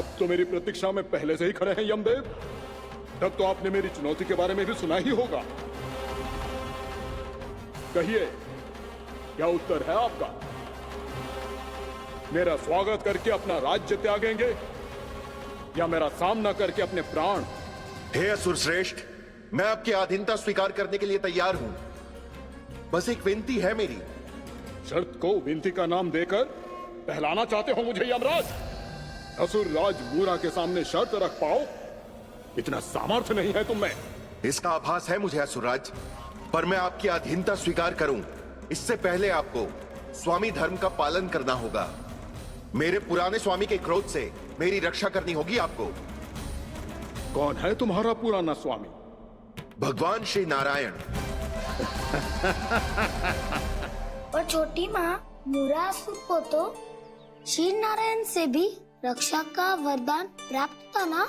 आप तो मेरी प्रतीक्षा में पहले से ही खड़े हैं यमदेव। तब तो आपने मेरी चुनौती के बारे में भी सुना ही होगा। कहिए, क्या उत्तर है आपका? मेरा स्वागत करके अपना राज्य त्यागेंगे या मेरा सामना करके अपने प्राण? हे असुर श्रेष्ठ, मैं आपकी अधीनता स्वीकार करने के लिए तैयार हूं। बस एक विनती है मेरी। शर्त को विनती का नाम देकर पहलाना चाहते हो मुझे यमराज? असुर राज मूरा के सामने शर्त रख पाओ, इतना सामर्थ्य नहीं है तुम में। इसका आभास है मुझे असुरराज, पर मैं आपकी अधीनता स्वीकार करूं इससे पहले आपको स्वामी धर्म का पालन करना होगा। मेरे पुराने स्वामी के क्रोध से मेरी रक्षा करनी होगी आपको। कौन है तुम्हारा पुराना स्वामी? भगवान श्री नारायण। और छोटी माँ मूरासुर को तो श्री नारायण से भी रक्षा का वरदान प्राप्त था ना?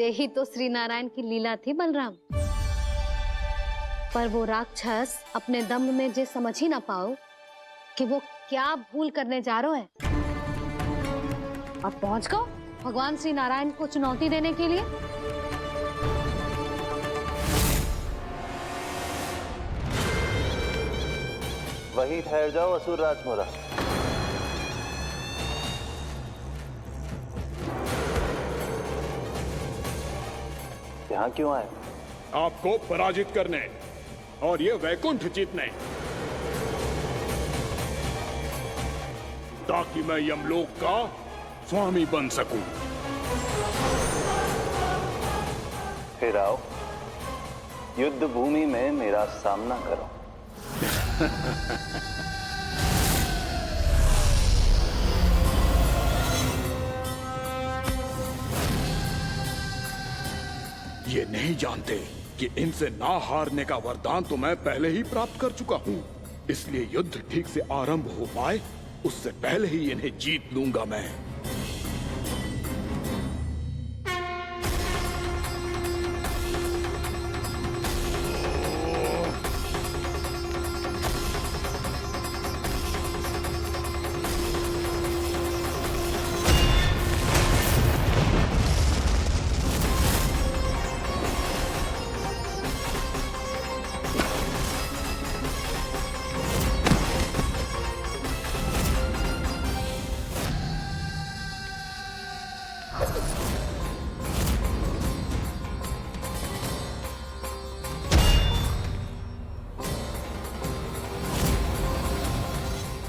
यही तो श्री नारायण की लीला थी बलराम। पर वो राक्षस अपने दम में जे समझ ही ना पाओ कि वो क्या भूल करने जा रहे हैं। अब पहुंच गो भगवान श्री नारायण को चुनौती देने के लिए। वहीं ठहर जाओ असुर राजमोरा। यहाँ क्यों आए? आपको पराजित करने और ये वैकुंठ जीतने, ताकि मैं यमलोक का स्वामी बन सकूं। फिर आओ, युद्ध भूमि में मेरा सामना करो। ये नहीं जानते कि इनसे ना हारने का वरदान तो मैं पहले ही प्राप्त कर चुका हूँ। इसलिए युद्ध ठीक से आरंभ हो पाए उससे पहले ही इन्हें जीत लूंगा मैं।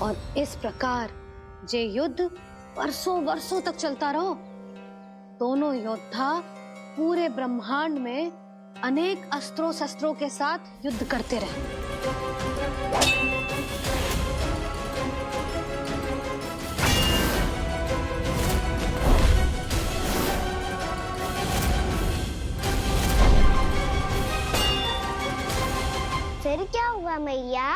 और इस प्रकार जे युद्ध वर्षों वर्षों तक चलता रहो। दोनों योद्धा पूरे ब्रह्मांड में अनेक अस्त्रों शस्त्रों के साथ युद्ध करते रहे। फिर क्या हुआ मैया?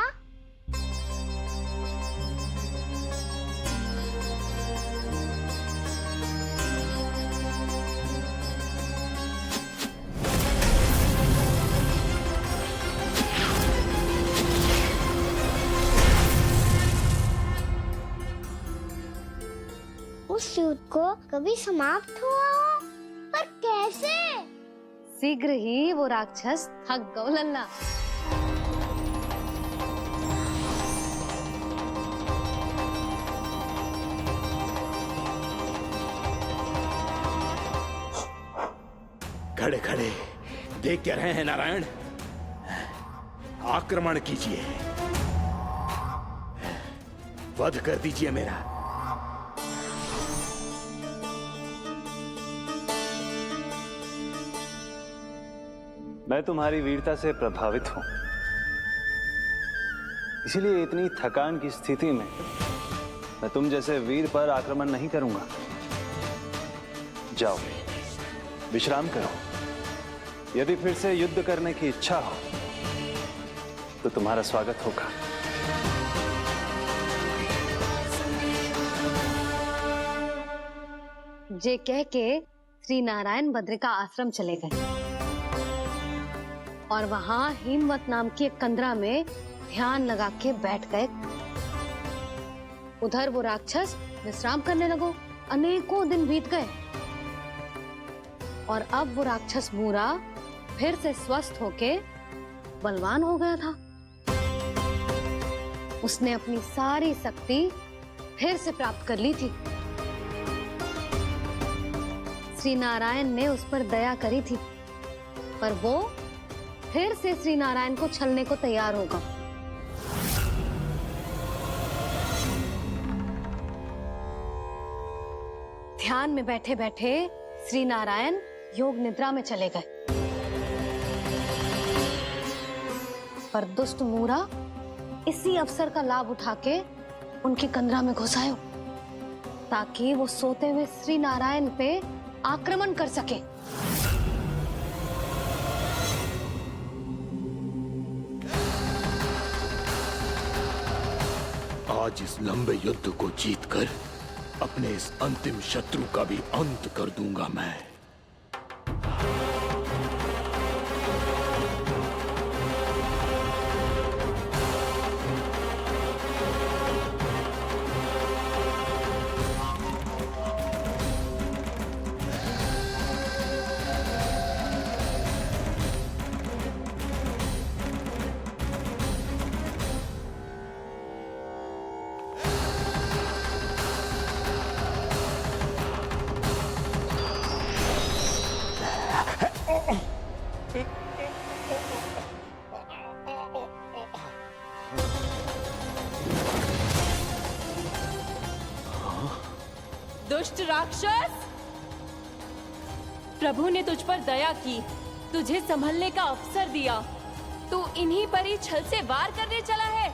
उस युद्ध को कभी समाप्त हुआ हो, पर कैसे? शीघ्र ही वो राक्षस थक गौ लल्ला। खड़े खड़े देख क्या रहे हैं नारायण? आक्रमण कीजिए, वध कर दीजिए मेरा। मैं तुम्हारी वीरता से प्रभावित हूं, इसीलिए इतनी थकान की स्थिति में मैं तुम जैसे वीर पर आक्रमण नहीं करूंगा। जाओ विश्राम करो। यदि फिर से युद्ध करने की इच्छा हो तो तुम्हारा स्वागत होगा। जे कह के श्री नारायण बद्रिका आश्रम चले गए और वहां हिमवत नाम की एक कंदरा में ध्यान लगा के बैठ गए। उधर वो राक्षस विश्राम करने लगो। अनेकों दिन बीत गए और अब वो राक्षस मूरा फिर से स्वस्थ होके बलवान हो गया था। उसने अपनी सारी शक्ति फिर से प्राप्त कर ली थी। श्री नारायण ने उस पर दया करी थी, पर वो फिर से श्री नारायण को छलने को तैयार होगा। ध्यान में बैठे बैठे श्री नारायण योग निद्रा में चले गए, पर दुष्ट मूरा इसी अवसर का लाभ उठा के उनकी कंदरा में घुस आयो, ताकि वो सोते हुए श्री नारायण पे आक्रमण कर सके। आज इस लंबे युद्ध को जीतकर अपने इस अंतिम शत्रु का भी अंत कर दूंगा मैं। दुष्ट राक्षस, प्रभु ने तुझ पर दया की, तुझे संभलने का अवसर दिया। तू इन्हीं पर ही छल से वार करने चला है।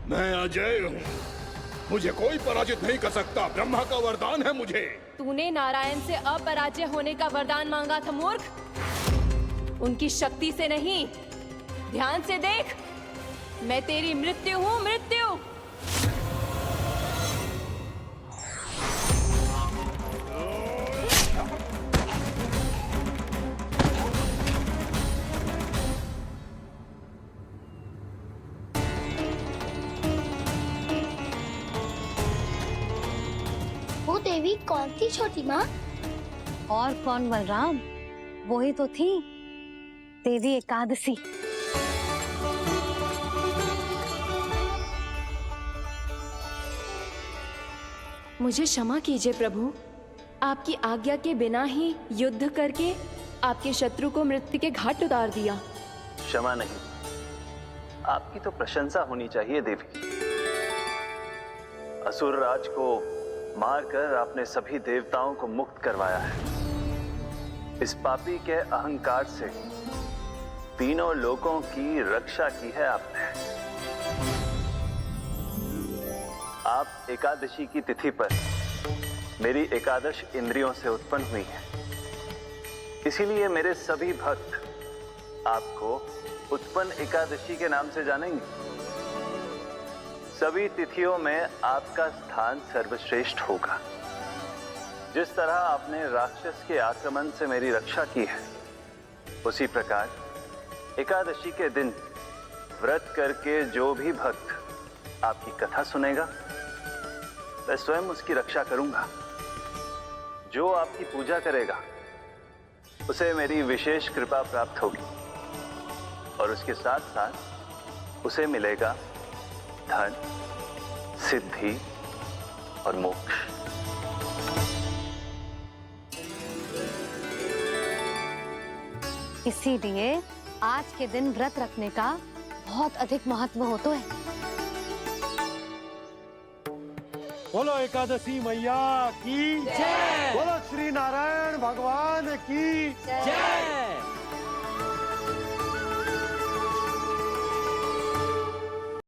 मैं अजय हूँ, मुझे कोई पराजित नहीं कर सकता। ब्रह्मा का वरदान है मुझे। तूने नारायण से अपराजय होने का वरदान मांगा था मूर्ख, उनकी शक्ति से नहीं। ध्यान से देख, मैं तेरी मृत्यु हूँ, मृत्यु। वो देवी कौन थी छोटी माँ? और कौन बलराम, वही तो थी देवी एकादशी। मुझे क्षमा कीजिए प्रभु, आपकी आज्ञा के बिना ही युद्ध करके आपके शत्रु को मृत्यु के घाट उतार दिया। क्षमा नहीं, आपकी तो प्रशंसा होनी चाहिए देवी। असुर राज को मारकर आपने सभी देवताओं को मुक्त करवाया है। इस पापी के अहंकार से तीनों लोकों की रक्षा की है आपने। आप एकादशी की तिथि पर मेरी एकादश इंद्रियों से उत्पन्न हुई हैं। इसीलिए मेरे सभी भक्त आपको उत्पन्न एकादशी के नाम से जानेंगे। सभी तिथियों में आपका स्थान सर्वश्रेष्ठ होगा। जिस तरह आपने राक्षस के आक्रमण से मेरी रक्षा की है, उसी प्रकार एकादशी के दिन व्रत करके जो भी भक्त आपकी कथा सुनेगा, मैं स्वयं उसकी रक्षा करूंगा। जो आपकी पूजा करेगा उसे मेरी विशेष कृपा प्राप्त होगी, और उसके साथ साथ उसे मिलेगा धन, सिद्धि और मोक्ष। इसीलिए आज के दिन व्रत रखने का बहुत अधिक महत्व होता है। बोलो एकादशी मैया की जय। बोलो श्री नारायण भगवान की जय।